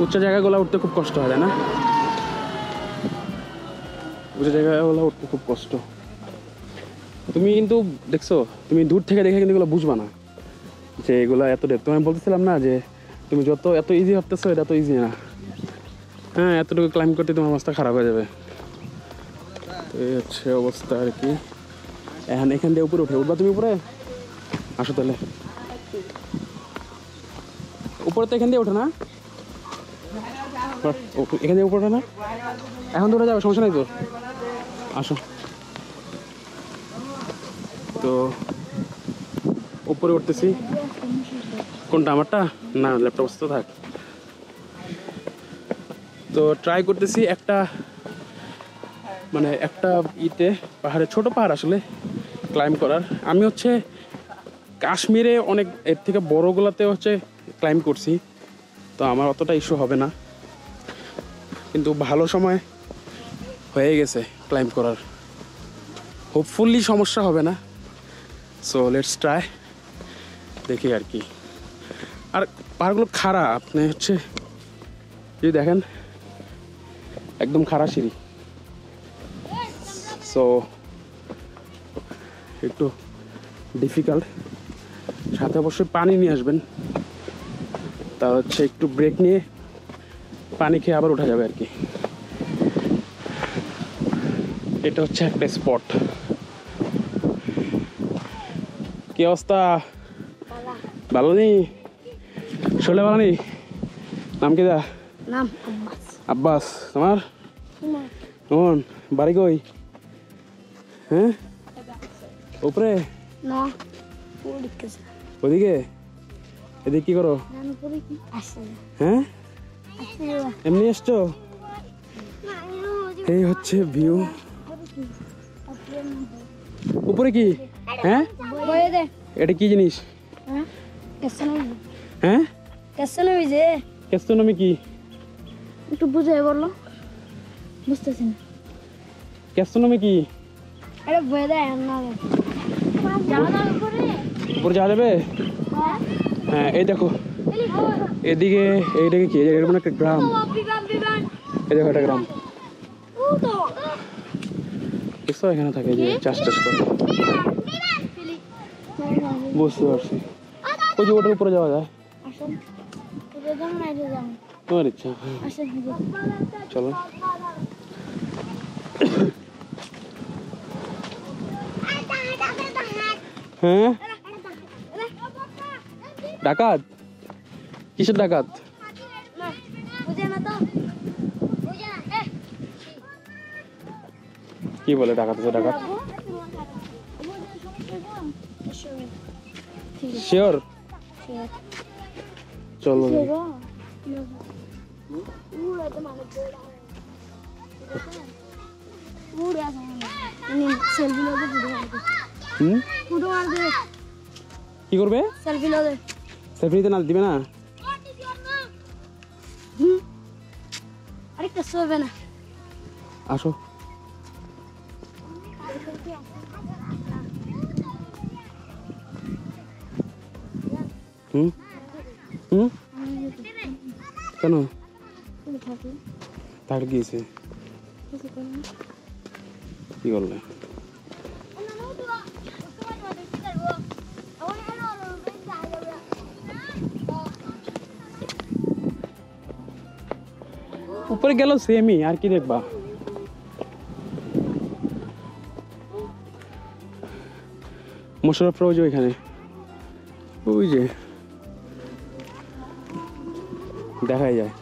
উচ্চ জায়গাগুলো উঠতে খুব কষ্ট হয়, তাই না? উঁচু জায়গাগুলো উঠতে খুব কষ্ট। তুমি কিন্তু দেখছো, তুমি দূর থেকে দেখে কিন্তু এগুলো বুঝবা না যে এগুলো এত ডেপ। তোমায় বলতেছিলাম না যে তুমি যত এত ইজি ভাবতেছো, এটা তো ইজি না। হ্যাঁ, এতটুকু ক্লাইম্ব করতে তোমার অবস্থা খারাপ হয়ে যাবে। তো এই হচ্ছে অবস্থা আর কি। এখন এখান দিয়ে উপরে উঠবা তুমি উপরে? আসো তাহলে উপরে। তো এখান দিয়ে ওঠে না, এখান দিয়ে উপরে ওঠে না। এখন তো উঠে যাবে, সমস্যা নাই তো, আসো। তো উপরে উঠতেছি। কোনটা আমারটা? না, ল্যাপটপ তো থাক। তো ট্রাই করতেছি একটা মানে একটা ইতে পাহাড়ে, ছোট পাহাড় আসলে ক্লাইম্ব করার। আমি হচ্ছে কাশ্মীরে অনেক এর থেকে বড়গুলোতে হচ্ছে ক্লাইম্ব করছি, তো আমার অতটা ইস্যু হবে না। কিন্তু ভালো সময় হয়ে গেছে ক্লাইম্ব করার, হোপফুলি সমস্যা হবে না। সো লেটস ট্রাই, দেখি আর কি। আর পাহাড়গুলো খাড়া, আপনি হচ্ছে যদি দেখেন একদম খাড়া সিঁড়ি। সো একটু ডিফিকাল্ট। সাথে অবশ্যই পানি নিয়ে আসবেন, তা হচ্ছে একটু ব্রেক নিয়ে পানি খেয়ে আবার উঠা যাবে আর কি। এটা হচ্ছে একটা স্পট। কি অবস্থা? ভালো নেই? শোলে ভালো নেই? নাম কি? নাম আব্বাস। আব্বাস। তোমার? কেমন? বাড়ি কই? হ্যাঁ, উপরে? না, ওদিকে? এদিকে কি করো? হ্যাঁ, এমনি এসছো? এই হচ্ছে ভিউ। উপরে কি? হ্যাঁ, এটা কি জিনিস? হ্যাঁ, ক্যাস্ট্রোনমি কি? একটু বুঝে বললো, বুঝতেছি না। ক্যাস্ট্রোনমি কি? এটা বয়ে দেয় না, উপরে যাওয়া যাবে? হ্যাঁ, এই দেখো এদিকে, এইটাকে কি? এরকম একটা গ্রাম। এই দেখো একটা গ্রাম, দেখছো? এখানে থাকে যে চাষ করে। বুঝতে পারছি। ওই যে ওটার উপরে যাওয়া যায়, তোমার ইচ্ছা। চলো। হ্যাঁ, ডাকাত? কিসের ডাকাত? কি বলে ডাকাত? ডাকাত শিওর? চলো। কি করবে? সেলফি নিতে না দিবে না? আরেকটা চলবে না। আসো। হুম হুম, কেন থাক গিয়েছে? কি করলে? উপরে গেল সেমই, আর কি দেখবা? মোশাররফ রোজ ওইখানে, ওই যে দেখাই যায়।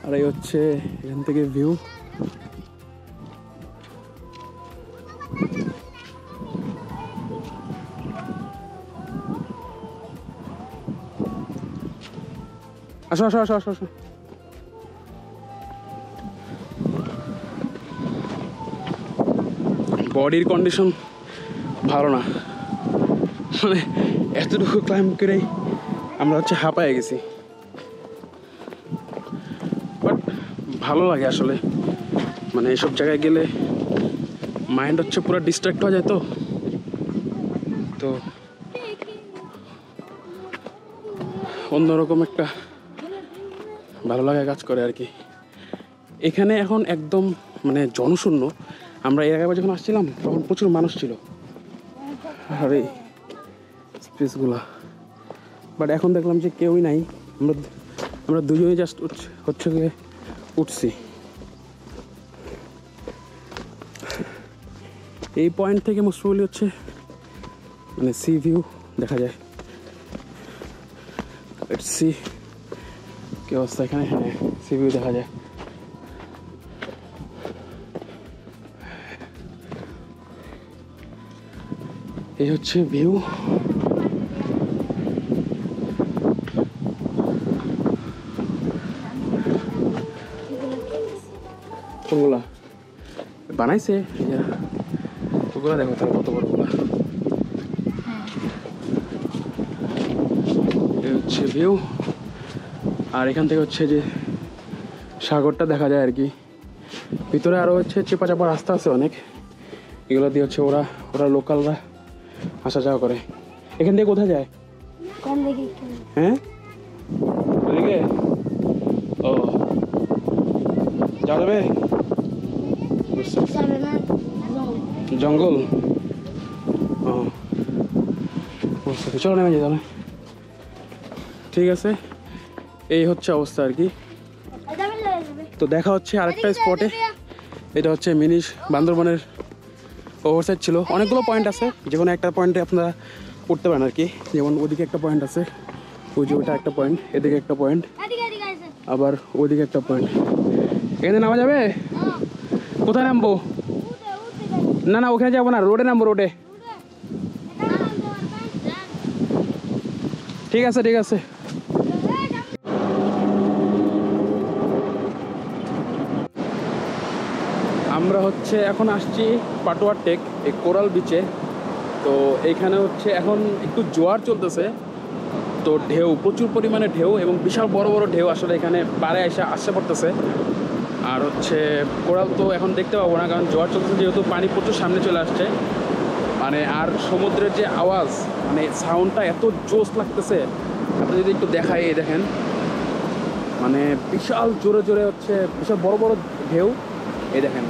আর এই হচ্ছে এখান থেকে ভিউ। আসো আসো আসো আসো আসো। বডির কন্ডিশন ভালো না, মানে এতটুকু ক্লাইম্ব করেই আমরা হচ্ছে হাঁপায়ে গেছি। বাট ভালো লাগে আসলে, মানে এইসব জায়গায় গেলে মাইন্ড হচ্ছে পুরো ডিস্ট্র্যাক্ট হয়ে যায়। তো অন্যরকম একটা ভালো লাগা কাজ করে আর কি। এখানে এখন একদম মানে জনশূন্য। আমরা এর আগে যখন আসছিলাম তখন প্রচুর মানুষ ছিল আর এই স্পেসগুলা, বাট এখন দেখলাম যে কেউই নাই। আমরা দুজনেই জাস্ট হচ্ছে গিয়ে উঠছি। এই পয়েন্ট থেকে মোস্ট প্রবাবলি হচ্ছে মানে সি ভিউ দেখা যায়। সি কি অবস্থা এখানে, হ্যাঁ সি ভিউ দেখা যায়। এই হচ্ছে ভিউ। কোনগুলা বানাইছে ওগুলা দেখো তাহলে কত বড়গুলা। এই হচ্ছে ভিউ, আর এখান থেকে হচ্ছে যে সাগরটা দেখা যায় আর কি। ভিতরে আরো হচ্ছে চেপা চাপা রাস্তা আছে অনেক, এগুলো দিয়ে হচ্ছে ওরা লোকালরা আসা যাওয়া করে। এখান থেকে কোথায় যায়? হ্যাঁ ওদিকে, ও যাওয়া যাবে? জঙ্গল, ও চলো নেমে যাই তাহলে। ঠিক আছে, এই হচ্ছে অবস্থা আর কি। তো দেখা হচ্ছে আরেকটা স্পটে। এটা হচ্ছে মিনি বান্দরবনের ওভারসাইড ছিল। অনেকগুলো পয়েন্ট আছে, যে কোনো একটা পয়েন্টে আপনারা উঠতে পারেন আর কি। যেমন ওদিকে একটা পয়েন্ট আছে, ওই যে ওটা একটা পয়েন্ট, এদিকে একটা পয়েন্ট, আবার ওইদিকে একটা পয়েন্ট। এখানে নামা যাবে? কোথায় নামবো? না না ওখানে যাবো না, রোডে নামবো, রোডে। ঠিক আছে ঠিক আছে। আমরা হচ্ছে এখন আসছি পাটোয়ার টেক, এই কোরাল বিচে। তো এইখানে হচ্ছে এখন একটু জোয়ার চলতেছে, তো ঢেউ, প্রচুর পরিমাণে ঢেউ এবং বিশাল বড় বড় ঢেউ আসলে এখানে পাড়ে আসে পড়তেছে। আর হচ্ছে কোরাল তো এখন দেখতে পাবো না, কারণ জোয়ার চলতেছে যেহেতু, পানি প্রচুর সামনে চলে আসছে। মানে আর সমুদ্রের যে আওয়াজ, মানে সাউন্ডটা এত জোস লাগতেছে। আপনি যদি একটু দেখাই, এই দেখেন মানে বিশাল জোরে জোরে হচ্ছে, বিশাল বড় বড় ঢেউ। এই দেখেন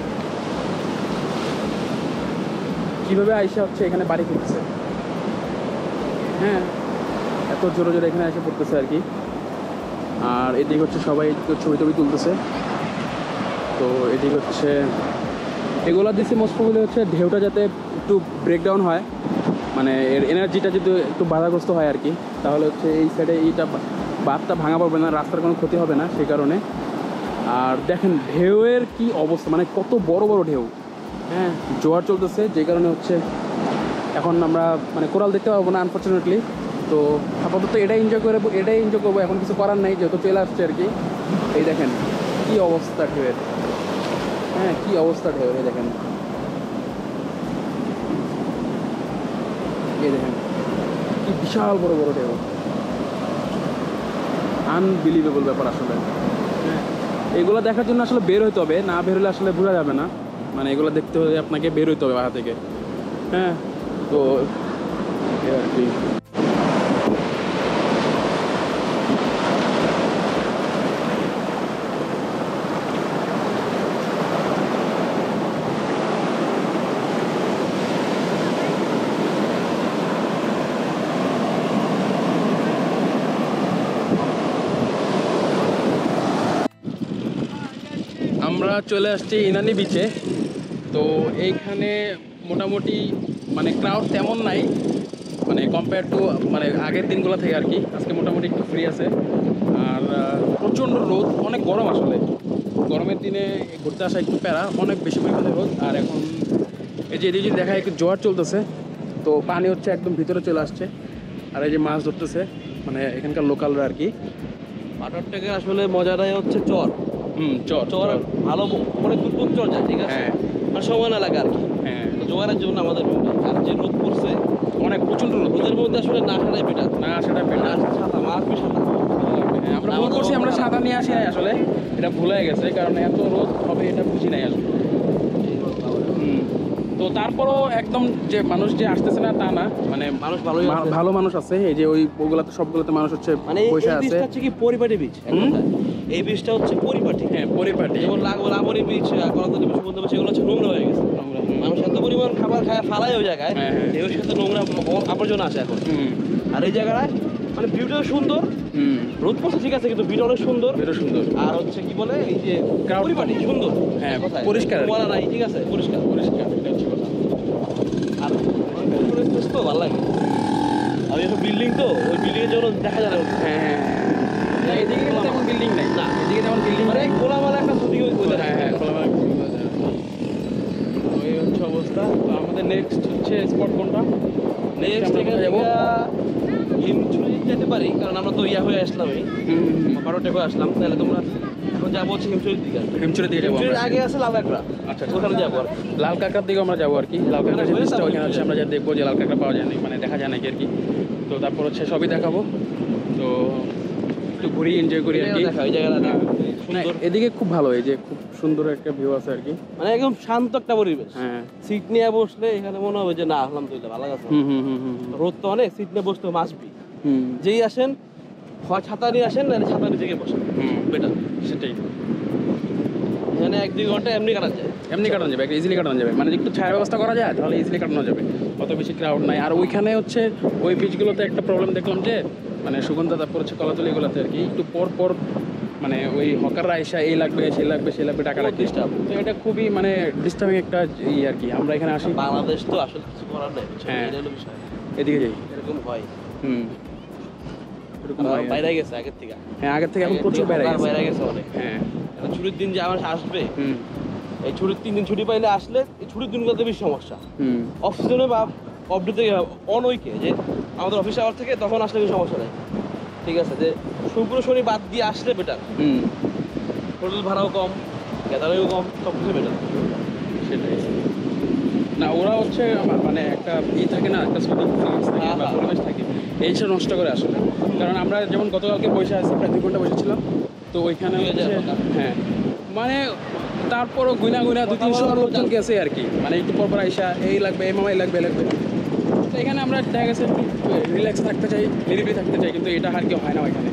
কীভাবে আইসা হচ্ছে এখানে বাড়ি ফিরতেছে। হ্যাঁ, এত জোরে জোরে এখানে এসে পড়তেছে আর কি। আর এদিকে হচ্ছে সবাই ছবি টবি তুলতেছে। তো এদিকে হচ্ছে এগুলা দিচ্ছে মোস্ট প্রবলি হচ্ছে ঢেউটা যাতে একটু ব্রেকডাউন হয়, মানে এর এনার্জিটা যদি একটু বাধাগ্রস্ত হয় আর কি, তাহলে হচ্ছে এই সাইডে এইটা বাঁধটা ভাঙা পড়বে না, রাস্তার কোনো ক্ষতি হবে না সেই কারণে। আর দেখেন ঢেউয়ের কি অবস্থা, মানে কত বড় বড় ঢেউ। হ্যাঁ, জোয়ার চলতেছে, যে কারণে হচ্ছে এখন আমরা মানে কোরাল দেখতে পাবো না আনফর্চুনেটলি। তো আপাতত এটাই এনজয় করবো, এখন কিছু করার নাই যেহেতু চলে আসছে আর কি। এই দেখেন কি অবস্থা ঢেউয়ের, হ্যাঁ কি অবস্থা ঢেউয়ের। এই দেখেন, এই দেখেন কি বিশাল বড় বড় ঢেউ, আনবিলিভেবল ব্যাপার আসলে। হ্যাঁ, এগুলো দেখার জন্য আসলে বের হইতে হবে, না বের হলে আসলে বোঝা যাবে না। মানে এগুলো দেখতে হলে আপনাকে বের হইতে হবে বাসা থেকে। হ্যাঁ, তো আর কি। আমরা চলে আসছি ইনানি বিচে। তো এইখানে মোটামুটি মানে ক্রাউড তেমন নাই, মানে কম্পেয়ার টু মানে আগের দিনগুলো থেকে আর কি। আজকে মোটামুটি একটু ফ্রি আছে। আর প্রচণ্ড রোদ, অনেক গরম আসলে। গরমের দিনে ঘুরতে আসা একটু প্যারা, অনেক বেশি পরিমাণে রোদ। আর এখন এই যে এদিকে দেখা একটু জোয়ার চলতেছে, তো পানি হচ্ছে একদম ভিতরে চলে আসছে। আর এই যে মাছ ধরতেছে মানে এখানকার লোকালরা আর কি। পাটোয়ার টেকের আসলে মজাটাই হচ্ছে চর। চর ভালো, অনেক দূর চর যায়, ঠিক আছে। হ্যাঁ, আর সময় না লাগে আর কি। হ্যাঁ, জোয়ারের জন্য আমাদের, আর যে রোদ পড়ছে অনেক প্রচণ্ড রোদ। রোদের মধ্যে আসলে না সাটাই বেটার, না সেটা পেটা। ছাতা মাছ বি সাঁতার। হ্যাঁ, আমরা ভুল করছি, আমরা সাদা নিয়ে আসি নাই আসলে, এটা ভুল হয়ে গেছে, কারণ এত রোদ হবে এটা বুঝি নাই আসলে। তো তারপরও একদম যে মানুষ যে আসতেছে না তা না, মানে মানুষ ভালোই আছে। ভালো মানুষ আছে। এই যে ওইগুলোতে সবগুলোতে মানুষ হচ্ছে মানে পয়সা এই আছে। বীজটা হচ্ছে কি পরিপাটি বীজ। এই এই বীজটা হচ্ছে পরিপাটি। হ্যাঁ পরিপাটি। যেমন লাবণী বীজ, কলাতলি বীজ, সুগন্ধ বীজ, এগুলো হচ্ছে নোংরা হয়ে গেছে। মানুষ এত পরিমাণ খাবার খায় ফালায় ওই জায়গায়, এর সাথে নোংরা আবর্জনা আসে এখন। আর এই জায়গায় মানে ভিউটাও সুন্দর, রোদ পড়ছে ঠিক আছে, কিন্তু ভিউটা অনেক সুন্দর। আর হচ্ছে কি বলে এই যে পরিপাটি সুন্দর, হ্যাঁ পরিষ্কার, বলা নাই, ঠিক আছে, পরিষ্কার এটা হচ্ছে কথা। আর তো ভালো লাগে। আর এই বিল্ডিং তো, ওই বিল্ডিং এর জন্য দেখা যায় না। হ্যাঁ এদিকে তেমন বিল্ডিং নাই, না এদিকে তেমন বিল্ডিং মানে খোলামেলা একটা ছবি। হ্যাঁ খোলামেলা ওই হচ্ছে অবস্থা। তো আমাদের নেক্সট হচ্ছে স্পট কোনটা? নেক্সট এখানে যাবো হিমছড়ি যেতে পারি, কারণ আমরা তো ইয়া হয়ে আসলাম, এই বারোটা হয়ে আসলাম। তাহলে তোমরা এখন যাবো হচ্ছে হিমছড়ির দিকে। হিমছড়ির দিকে যাবো আমরা। আগে আছে লাল কাঁকড়া, আচ্ছা ওখানে যাবো। আর লাল কাঁকড়ার দিকে আমরা যাবো আর কি। লাল কাঁকড়া যে বীজটা ওইখানে হচ্ছে আমরা যা দেখবো যে লাল কাঁকড়া পাওয়া যায় না, মানে দেখা যায় নাকি আর কি। তো তারপর হচ্ছে সবই দেখাবো। তো একটু ঘুরি, এনজয় করি আর কি। ওই জায়গাটা এদিকে খুব ভালো, এই যে খুব সুন্দর একটা ভিউ আছে আর কি, মানে একদম শান্ত একটা পরিবেশ। হ্যাঁ সিট নিয়ে বসলে এখানে মনে হবে যে না, আলহামদুলিল্লাহ ভালো লাগছে। রোদ তো অনেক, সিট নিয়ে বসতে মাসবি। যেই আসেন হয় ছাতা নিয়ে আসেন, না ছাতা নিয়ে থেকে বসেন, বেটার। সেটাই, এখানে 1-2 ঘন্টা এমনি কাটা যায়, একটা ইজিলি কাটানো যাবে। মানে একটু ছায়া ব্যবস্থা করা যায় তাহলে ইজিলি কাটানো যাবে, অত বেশি ক্রাউড নাই। আর ওইখানে হচ্ছে ওই বিচগুলোতে একটা প্রবলেম দেখলাম যে মানে সুগন্ধা, তারপর হচ্ছে কলাতলি, এগুলোতে আর কি একটু পর মানে ওই হকাররা এসে এই লাগবে সেই লাগবে টাকা রাখি। তো এটা খুবই মানে ডিস্টার্বিং একটা আর কি। আমরা এখানে আসি, বাংলাদেশ তো আসলে কিছু করার নেই। হ্যাঁ এটা হলো বিষয়, এদিকে যাই, এরকম হয়। এরকম হয়। বাইরে গেছে আগের থেকে, হ্যাঁ আগের থেকে এখন প্রচুর বাইরে গেছে অনেক। হ্যাঁ ছুটির দিন যে আমার আসবে, এই ছুটির 3 দিন ছুটি পাইলে আসলে এই ছুটির দিনগুলোতে বেশি সমস্যা। অফ সিজনে বা অফ ডেতে অন উইকে, যে আমাদের অফিস আওয়ার থেকে তখন আসলে কোনো সমস্যা নেই, ঠিক আছে। যে শুক্র শনি বাদ দিয়ে আসলে বেটার, হোটেল ভাড়াও কম, গ্যাদারিংও কম, সব কিছু বেটার। সেটাই না, ওরা হচ্ছে মানে একটা থাকে না, একটা স্মৃতি থাকে বা পরিবেশ থাকে, এই সব নষ্ট করে আসলে। কারণ আমরা যেমন গতকালকে বসে আছি, প্রায় 2 ঘন্টা বসেছিলাম, তো ওইখানে হ্যাঁ মানে তারপরও গুনা 200-300 লোকজন গেছে আর কি। মানে একটু পর আইসা এই লাগবে, এই মামাই লাগবে। তো এখানে আমরা দেখা গেছে একটু রিল্যাক্স থাকতে চাই, নিরিবিলি থাকতে চাই, কিন্তু এটা আর কেউ হয় না এখানে।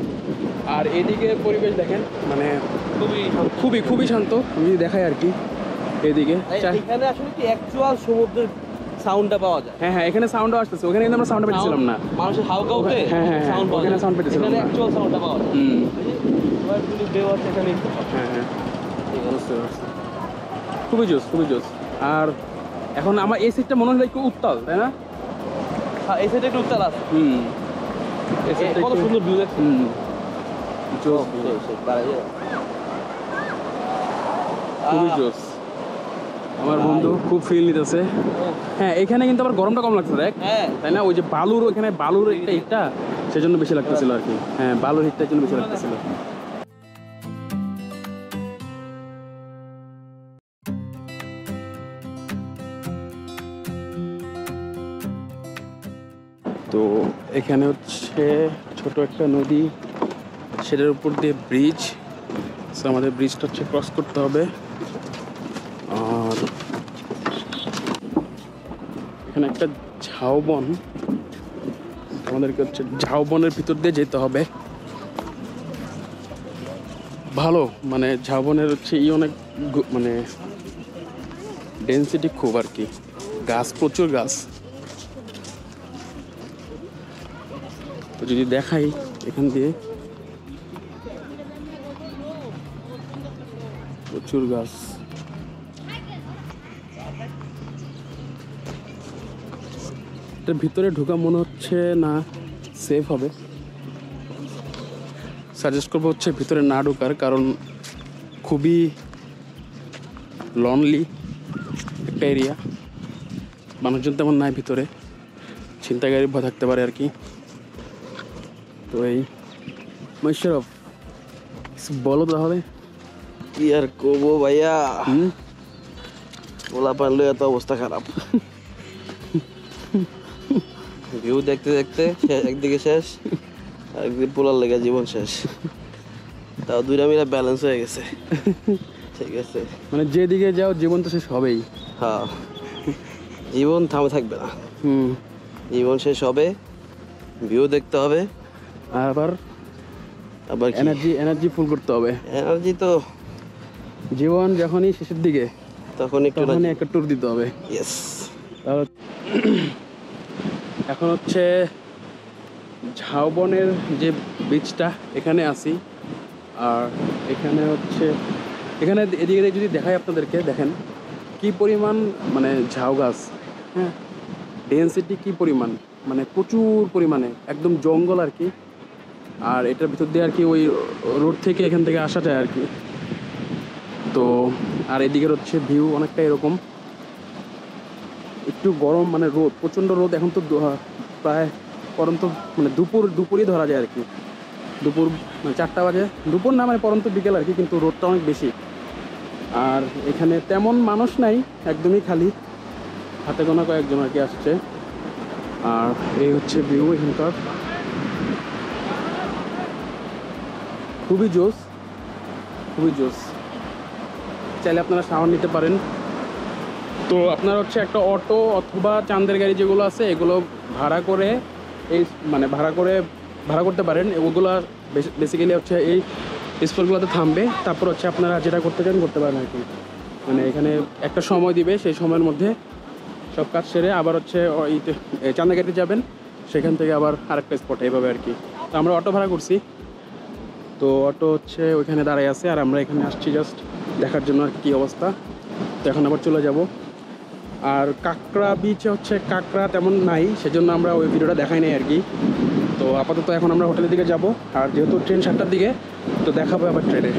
আর এদিকে পরিবেশ দেখেন, মানে খুবই শান্ত। আমি দেখাই আর কি এদিকে। এখানে আসলে কি অ্যাকচুয়াল সমুদ্রের সাউন্ডটা পাওয়া যায়। হ্যাঁ এখানে সাউন্ডও আসতেছে, ওখানে কিন্তু আমরা সাউন্ড পেয়েছিলাম না। মানুষের হাউকাউতে সাউন্ড পাওয়া যায়, সাউন্ড পেয়েছিলাম এখানে না, অ্যাকচুয়াল সাউন্ডটা পাওয়া যায়। এখানে হ্যাঁ খুবই জোস। আর এখন আমার এই সিটটা মনে হয় একটু উত্তাল, তাই না? এই সাইডে একটু উত্তাল আছে। কত সুন্দর ভিউ দেখছেন। খুবই জোস। আমার বন্ধু খুব ফিল নিতেছে। হ্যাঁ এখানে কিন্তু আবার গরমটা কম লাগছে দেখ, তাই না? ওই যে বালুর, ওখানে বালুর একটা হিটটা সেজন্য বেশি লাগতেছিল আর কি। হ্যাঁ বালুর হিটটার জন্য বেশি লাগতেছিল। তো এখানে হচ্ছে ছোট একটা নদী, সেটার উপর দিয়ে ব্রিজ। সো আমাদের ব্রিজটা হচ্ছে ক্রস করতে হবে। আর এখানে একটা ঝাউবন, আমাদেরকে হচ্ছে ঝাউবনের ভিতর দিয়ে যেতে হবে। ভালো, মানে ঝাউবনের হচ্ছে অনেক মানে ডেন্সিটি খুব আর কি, গাছ প্রচুর গাছ। তো যদি দেখাই এখান দিয়ে প্রচুর গাছ। এটার ভিতরে ঢোকা মনে হচ্ছে না সেফ হবে। সাজেস্ট করবো হচ্ছে ভিতরে না ঢোকার, কারণ খুবই লনলি একটা এরিয়া, মানুষজন তেমন নাই ভিতরে, ছিনতাইকারী ভয় থাকতে পারে আর কি। তো এই মৈশরফ বলো তাহলে কি আর করবো ভাইয়া, বলা পারলে এত অবস্থা খারাপ। ভিউ দেখতে দেখতে একদিকে শেষ, আরেকদিকে পোলার লেগে জীবন শেষ। তাও দুইটা মিলে ব্যালেন্স হয়ে গেছে, ঠিক আছে। মানে যেদিকে যাও জীবন তো শেষ হবেই। হ্যাঁ, জীবন থামে থাকবে না, জীবন শেষ হবে, ভিউ দেখতে হবে, আবার আবার এনার্জি ফুল করতে হবে। এনার্জি তো জীবন যখনই শেষের দিকে তখন একটু তখনই একটা ট্যুর দিতে হবে। ইয়েস। তাহলে এখন হচ্ছে ঝাউবনের যে বীজটা এখানে আসি, আর এখানে হচ্ছে এখানে এদিকে যদি দেখাই আপনাদেরকে, দেখেন কি পরিমাণ মানে ঝাউ গাছ, হ্যাঁ ডেন্সিটি কি পরিমাণ, মানে প্রচুর পরিমাণে একদম জঙ্গল আর কি। আর এটার ভিতর দিয়ে আর কি ওই রোড থেকে এখান থেকে আসা যায় আর কি। তো আর এদিকের হচ্ছে ভিউ অনেকটা এরকম, একটু গরম মানে রোদ, প্রচণ্ড রোদ। এখন তো প্রায় পরন্ত মানে দুপুরই ধরা যায় আর কি, দুপুর মানে 4টা বাজে, দুপুর না মানে পরন্ত বিকেল আর কি, কিন্তু রোদটা অনেক বেশি। আর এখানে তেমন মানুষ নাই, একদমই খালি, হাতে গোনা কয়েকজন আর কি আসছে। আর এই হচ্ছে ভিউ এখানকার, খুবই জোস, খুবই জোস। চাইলে আপনারা শাওয়ার নিতে পারেন। তো আপনারা হচ্ছে একটা অটো অথবা চাঁদের গাড়ি যেগুলো আছে এগুলো ভাড়া করে এই মানে ভাড়া করতে পারেন। ওগুলো বেসিক্যালি হচ্ছে এই স্পটগুলোতে থামবে, তারপর হচ্ছে আপনারা যেটা করতে চান করতে পারেন আর কি। মানে এখানে একটা সময় দিবে, সেই সময়ের মধ্যে সব কাজ সেরে আবার হচ্ছে চাঁদা গাড়িতে যাবেন, সেখান থেকে আবার আরেকটা স্পটে, এইভাবে আর কি। তো আমরা অটো ভাড়া করছি, তো অটো হচ্ছে ওইখানে দাঁড়ায় আছে, আর আমরা এখানে আসছি জাস্ট দেখার জন্য আর কি অবস্থা। তো এখন আবার চলে যাব। আর কাঁকড়া বিচে হচ্ছে কাঁকড়া তেমন নাই, সেজন্য আমরা ওই ভিডিওটা দেখাই নাই আর কি। তো আপাতত এখন আমরা হোটেলের দিকে যাব, আর যেহেতু ট্রেন 7টার দিকে, তো দেখাবো আবার ট্রেনে।